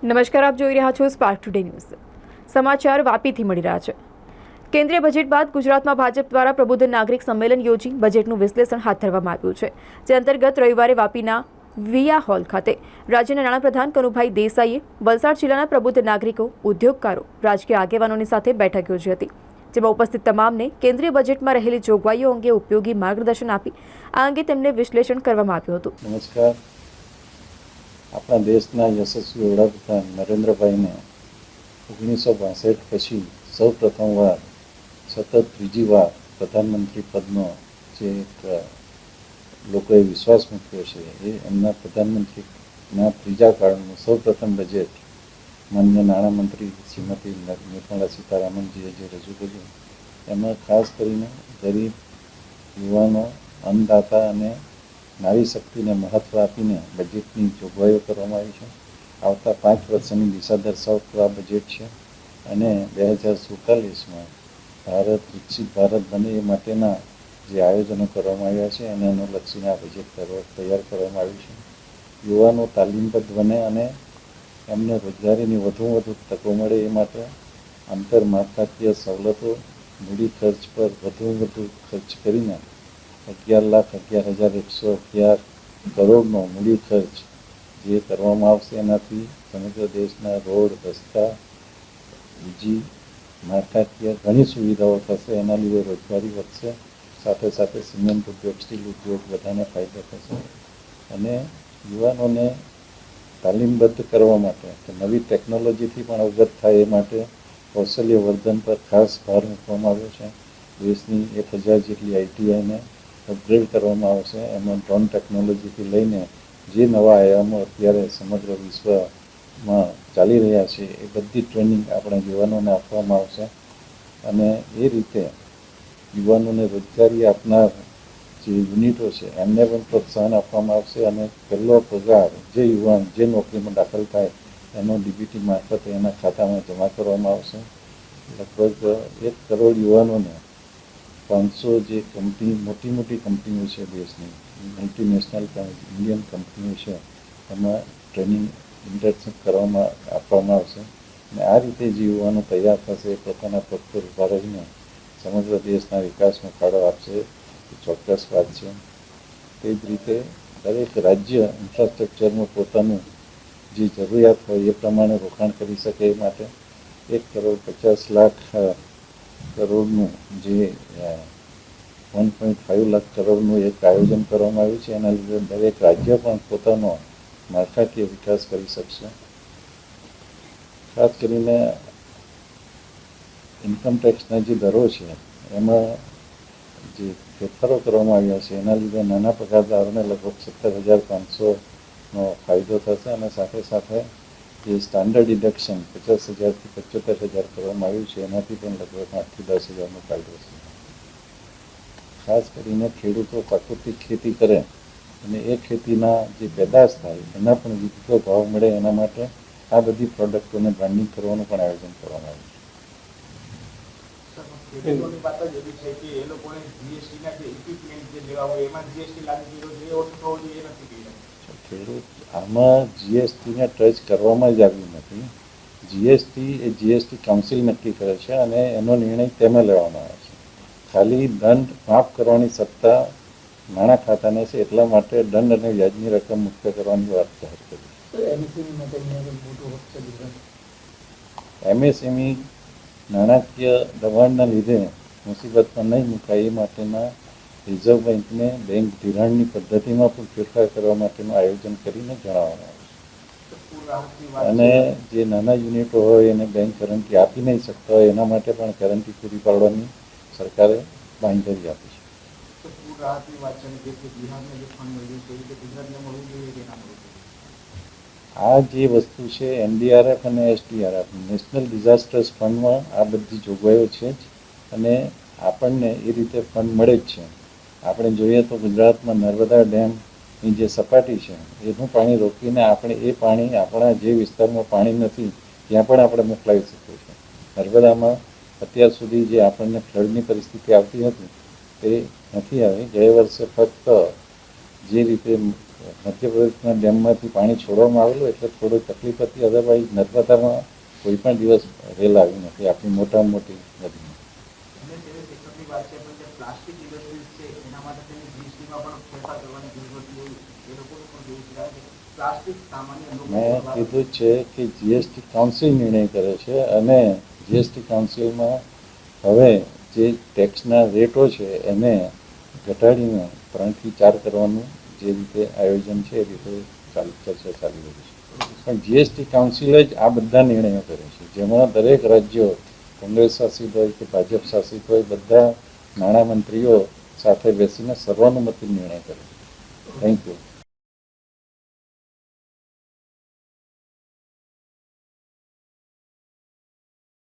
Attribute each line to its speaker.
Speaker 1: નમસ્કાર, આપ જોઈ રહ્યા છો સ્પાર્ક ટુડે ન્યૂઝ. સમાચાર વાપીથી મળી રહ્યા છે. કેન્દ્રીય બજેટ બાદ ગુજરાતમાં ભાજપ દ્વારા પ્રબુદ્ધ નાગરિક સંમેલન યોજી બજેટનું વિશ્લેષણ હાથ ધરવામાં આવ્યું છે. જે અંતર્ગત રવિવારે વાપીના વિયા હોલ ખાતે રાજ્યના નાણાપ્રધાન કનુભાઈ દેસાઈએ વલસાડ જિલ્લાના પ્રબુદ્ધ નાગરિકો, ઉદ્યોગકારો, રાજકીય આગેવાનોની સાથે બેઠક યોજી હતી. જેમાં ઉપસ્થિત તમામને કેન્દ્રીય બજેટમાં રહેલી જોગવાઈઓ અંગે ઉપયોગી માર્ગદર્શન આપી આ અંગે તેમને વિશ્લેષણ કરવામાં આવ્યું હતું.
Speaker 2: નમસ્કાર. આપણા દેશના યશસ્વી વડાપ્રધાન નરેન્દ્રભાઈને 1962 પછી સૌ પ્રથમવાર સતત ત્રીજી વાર પ્રધાનમંત્રી પદનો જે એક લોકોએ વિશ્વાસ મૂક્યો છે એ એમના પ્રધાનમંત્રીના ત્રીજા કાળનું સૌ પ્રથમ બજેટ માન્ય નાણામંત્રી શ્રીમતી નિર્મલા સીતારામનજીએ જે રજૂ કર્યું એમાં ખાસ કરીને ગરીબ, યુવાનો, અન્નદાતા અને નારી શક્તિને મહત્ત્વ આપીને બજેટની જોગવાઈઓ કરવામાં આવી છે. આવતા 5 વર્ષની દિશા દર્શાવતું આ બજેટ છે અને 2047માં ભારત વિકસિત ભારત બને એ માટેના જે આયોજનો કરવામાં આવ્યા છે અને અનુલક્ષીને આ બજેટ તૈયાર કરવામાં આવ્યું છે. યુવાનો તાલીમબદ્ધ બને અને એમને રોજગારીની વધુમાં વધુ તકો મળે એ માટે આંતરમાળખાકીય સવલતો, મૂડી ખર્ચ પર વધુમાં વધુ ખર્ચ કરીને 11,11,111 કરોડનો મૂડી ખર્ચ જે કરવામાં આવશે એનાથી સમગ્ર દેશના રોડ, રસ્તા, વીજી, માળખાકીય ઘણી સુવિધાઓ થશે. એના લીધે રોજગારી વધશે. સાથે સાથે સિમેન્ટ ઉદ્યોગ, સ્ટીલ ઉદ્યોગ બધાને ફાયદો થશે અને યુવાનોને તાલીમબદ્ધ કરવા માટે કે નવી ટેકનોલોજીથી પણ અવગત થાય એ માટે કૌશલ્ય વર્ધન પર ખાસ ભાર મૂકવામાં આવ્યો છે. દેશની 1000 જેટલી આઈટીઆઈને અપગ્રેડ કરવામાં આવશે. એમાં ડ્રોન ટેકનોલોજીથી લઈને જે નવા આયામો અત્યારે સમગ્ર વિશ્વમાં ચાલી રહ્યા છે એ બધી ટ્રેનિંગ આપણા યુવાનોને આપવામાં આવશે અને એ રીતે યુવાનોને રોજગારી આપનાર જે યુનિટો છે એમને પણ પ્રોત્સાહન આપવામાં આવશે અને પહેલો પગાર જે યુવાન જે નોકરીમાં દાખલ થાય એનો ડીબીટી મારફતે એના ખાતામાં જમા કરવામાં આવશે. લગભગ 1 કરોડ યુવાનોને 500 જે મોટી મોટી કંપનીઓ છે દેશની, મલ્ટીનેશનલ ઇન્ડિયન કંપનીઓ છે એમાં ટ્રેનિંગ ઇન્ટર્નશીપ આપવામાં આવશે અને આ રીતે જે યુવાનો તૈયાર થશે એ પોતાના પગ પર ઊભા રહીને સમગ્ર દેશના વિકાસમાં ફાળો આપશે એ ચોક્કસ વાત છે. તે જ રીતે દરેક રાજ્ય ઇન્ફ્રાસ્ટ્રક્ચરમાં પોતાનું જે જરૂરિયાત હોય એ પ્રમાણે રોકાણ કરી શકે એ માટે 1,50,00,000 કરોડનું જે 1.5 લાખ કરોડનું એક આયોજન કરવામાં આવ્યું છે. એના લીધે દરેક રાજ્ય પણ પોતાનો માળખાકીય વિકાસ કરી શકશે. ખાસ કરીને ઇન્કમટેક્સના જે દરો છે એમાં જે ફેરફારો કરવામાં આવ્યા છે એના લીધે નાના પગારદારોને લગભગ 17,500નો ફાયદો થશે અને સાથે સાથે જે સ્ટાન્ડર્ડ ડિડક્શન 50,000થી 75,000 કરવામાં આવ્યું છે એનાથી પણ લગભગ 8થી 10,000નો ફાયદો છે. ખાસ કરીને ખેડૂતો પ્રાકૃતિક ખેતી કરે અને એ ખેતીના જે પેદાશ થાય એના પણ વિગતો ભાવ મળે એના માટે આ બધી પ્રોડક્ટોને બ્રાન્ડિંગ કરવાનું પણ આયોજન કરવામાં આવ્યું છે. ખેડૂત આમાં જીએસટીને ટચ કરવામાં જ આવ્યું નથી. જીએસટી એ જીએસટી કાઉન્સિલ નક્કી કરે છે અને એનો નિર્ણય તેમાં લેવામાં આવે છે. ખાલી દંડ માફ કરવાની સત્તા નાણાં ખાતાને છે એટલા માટે દંડ અને વ્યાજની રકમ મુક્ત કરવાની વાત જાહેર કરી. એમએસએમઈ નાણાકીય દબાણના લીધે મુસીબતમાં નહીં મુકાય એ માટેના રિઝર્વ બેંકને બેંક ધિરાણની પદ્ધતિમાં પણ ફેરફાર કરવા માટેનું આયોજન કરીને જણાવવામાં આવ્યું છે અને જે નાના યુનિટો હોય એને બેંક ગેરંટી આપી નહીં શકતા હોય એના માટે પણ ગેરંટી પૂરી પાડવાની સરકારે બાંહેધરી આપી છે. આ જે વસ્તુ છે એનડીઆરએફ અને એસડીઆરએફ નેશનલ ડિઝાસ્ટર્સ ફંડમાં આ બધી જોગવાઈઓ છે જ અને આપણને એ રીતે ફંડ મળે જ છે. આપણે જોઈએ તો ગુજરાતમાં નર્મદા ડેમની જે સપાટી છે એનું પાણી રોકીને આપણે એ પાણી આપણા જે વિસ્તારમાં પાણી નથી ત્યાં પણ આપણે મોકલાવી શકીએ છીએ. નર્મદામાં અત્યાર સુધી જે આપણને ફ્લડની પરિસ્થિતિ આવતી હતી તે નથી આવી. ગયા વર્ષે ફક્ત જે રીતે મધ્યપ્રદેશના ડેમમાંથી પાણી છોડવામાં આવેલું એટલે થોડી તકલીફ હતી. અદરવાઇઝ નર્મદામાં કોઈ પણ દિવસ રેલ આવી નથી, આપણી મોટામાં મોટી નદીમાં.
Speaker 3: અને તેને શિક્ષકની વાત છે પણ જે પ્લાસ્ટિક ઇન્ડસ્ટ્રીઝ છે એના માટે તેની જીએસટીમાં પણ ફેરફાર કરવાની જરૂર હતી એવું એ લોકોનું પણ કેવું છે. કારણ કે પ્લાસ્ટિક સામાન્ય લોકો
Speaker 2: મેં કીધું છે કે જીએસટી કાઉન્સિલ નિર્ણય કરે છે અને જીએસટી કાઉન્સિલમાં હવે જે ટેક્સના રેટો છે એને ઘટાડીને 3 થી 4 કરવાનું જે રીતે આયોજન છે એ રીતે ચર્ચા ચાલી રહી છે. પણ જીએસટી કાઉન્સિલ જ આ બધા નિર્ણયો કરે છે, જેમાં દરેક રાજ્યો કોંગ્રેસ શાસિત હોય કે ભાજપ શાસિત હોય બધા નાણામંત્રીઓ સાથે બેસીને સર્વાનુમતે નિર્ણય કરે છે. Thank you.